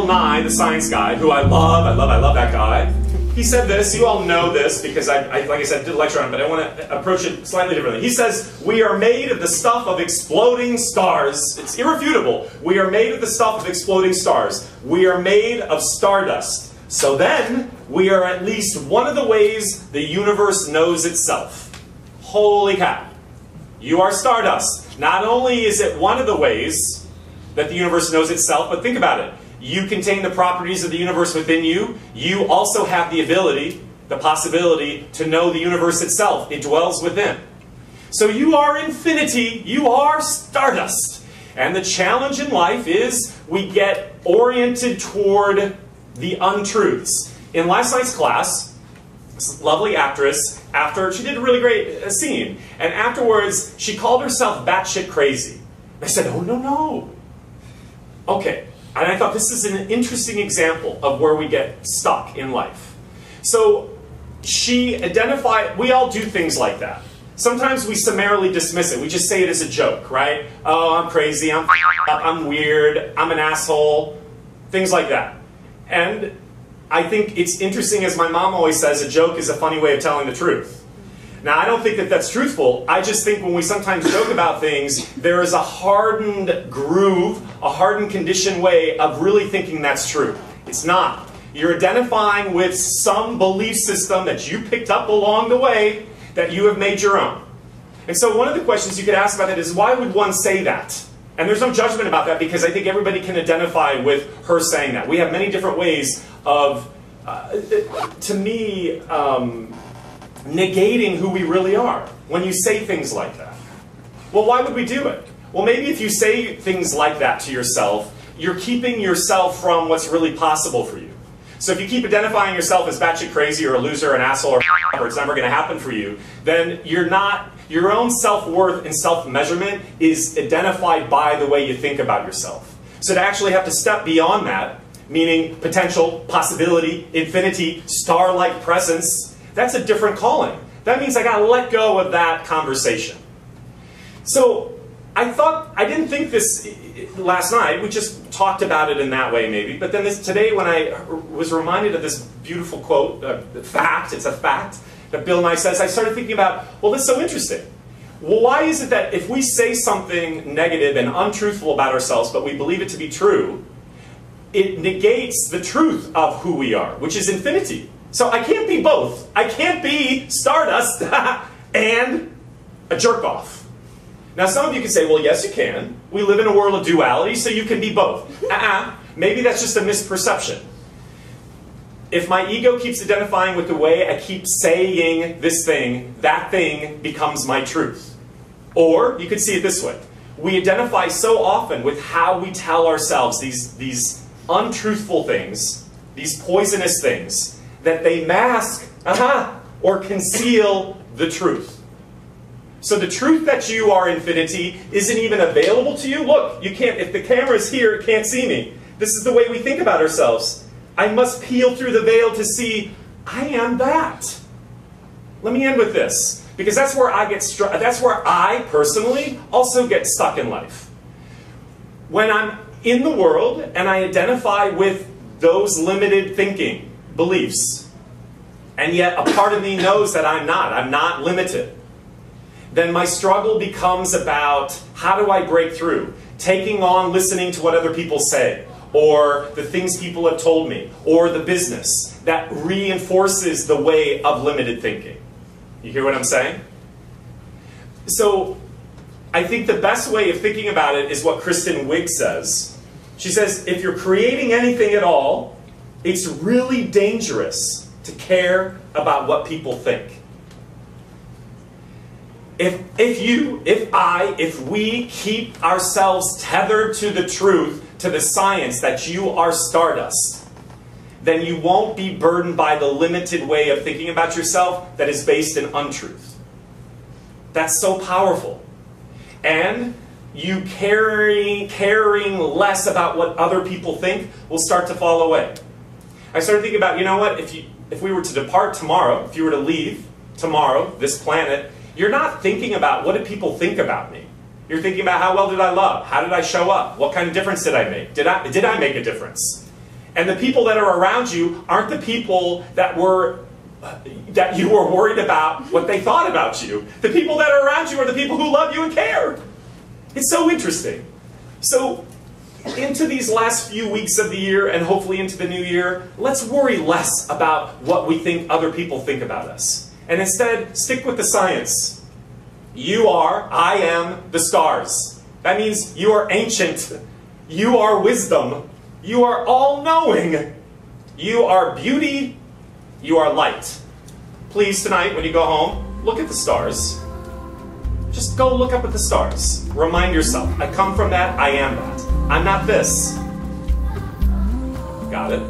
Bill Nye, the science guy, who I love that guy, he said this. You all know this because like I said, did a lecture on it, but I want to approach it slightly differently. He says, we are made of the stuff of exploding stars. It's irrefutable. We are made of the stuff of exploding stars. We are made of stardust. So then, we are at least one of the ways the universe knows itself. Holy cow. You are stardust. Not only is it one of the ways that the universe knows itself, but think about it. You contain the properties of the universe within you. You also have the ability, the possibility, to know the universe itself. It dwells within. So you are infinity. You are stardust. And the challenge in life is we get oriented toward the untruths. In last night's class, this lovely actress, she did a really great scene. And afterwards, she called herself batshit crazy. I said, oh, no. Okay. And I thought this is an interesting example of where we get stuck in life. So she identified, we all do things like that. Sometimes we summarily dismiss it. We just say it as a joke, right? Oh, I'm crazy, I'm weird, I'm an asshole, things like that. And I think it's interesting, as my mom always says, a joke is a funny way of telling the truth. Now, I don't think that that's truthful. I just think when we sometimes joke about things, there is a hardened groove, a hardened conditioned way of really thinking that's true. It's not. You're identifying with some belief system that you picked up along the way that you have made your own. And so one of the questions you could ask about it is, why would one say that? And there's no judgment about that, because I think everybody can identify with her saying that. We have many different ways of, to me, negating who we really are when you say things like that. Well, why would we do it? Well, maybe if you say things like that to yourself, you're keeping yourself from what's really possible for you. So if you keep identifying yourself as batshit crazy or a loser, an asshole, or it's never going to happen for you, then you're not, your own self-worth and self-measurement is identified by the way you think about yourself. So to actually have to step beyond that, meaning potential, possibility, infinity, star-like presence, that's a different calling. That means I got to let go of that conversation. So I didn't think this last night. We just talked about it in that way maybe. But then today when I was reminded of this beautiful quote, fact, it's a fact, that Bill Nye says, I started thinking about, well, this is so interesting. Well, why is it that if we say something negative and untruthful about ourselves, but we believe it to be true, it negates the truth of who we are, which is infinity. So I can't be both. I can't be stardust and a jerk-off. Now some of you can say, well, yes you can. We live in a world of duality, so you can be both. Maybe that's just a misperception. If my ego keeps identifying with the way I keep saying this thing, that thing becomes my truth. Or you could see it this way. We identify so often with how we tell ourselves these untruthful things, these poisonous things, that they mask, or conceal the truth. So the truth that you are infinity isn't even available to you. Look, you can't, if the camera's here, it can't see me. This is the way we think about ourselves. I must peel through the veil to see, I am that. Let me end with this, because that's where I get struck. That's where I personally also get stuck in life. When I'm in the world and I identify with those limited thinking beliefs, and yet a part of me knows that I'm not limited, then my struggle becomes about how do I break through, taking on listening to what other people say, or the things people have told me, or the business that reinforces the way of limited thinking. You hear what I'm saying? So I think the best way of thinking about it is what Kristen Wiig says. She says, if you're creating anything at all, it's really dangerous to care about what people think. If we keep ourselves tethered to the truth, to the science that you are stardust, then you won't be burdened by the limited way of thinking about yourself that is based in untruth. That's so powerful. And you caring less about what other people think will start to fall away. I started thinking about, you know what, if we were to depart tomorrow, if you were to leave tomorrow, this planet, you're not thinking about what do people think about me. You're thinking about how well did I love? How did I show up? What kind of difference did I make? Did I make a difference? And the people that are around you aren't the people that you were worried about what they thought about you. The people that are around you are the people who love you and care. It's so interesting. So, into these last few weeks of the year, and hopefully into the new year, let's worry less about what we think other people think about us. And instead, stick with the science. I am the stars. That means you are ancient. You are wisdom. You are all-knowing. You are beauty. You are light. Please, tonight, when you go home, look at the stars. Just go look up at the stars. Remind yourself, I come from that, I am that. I'm not this. Got it?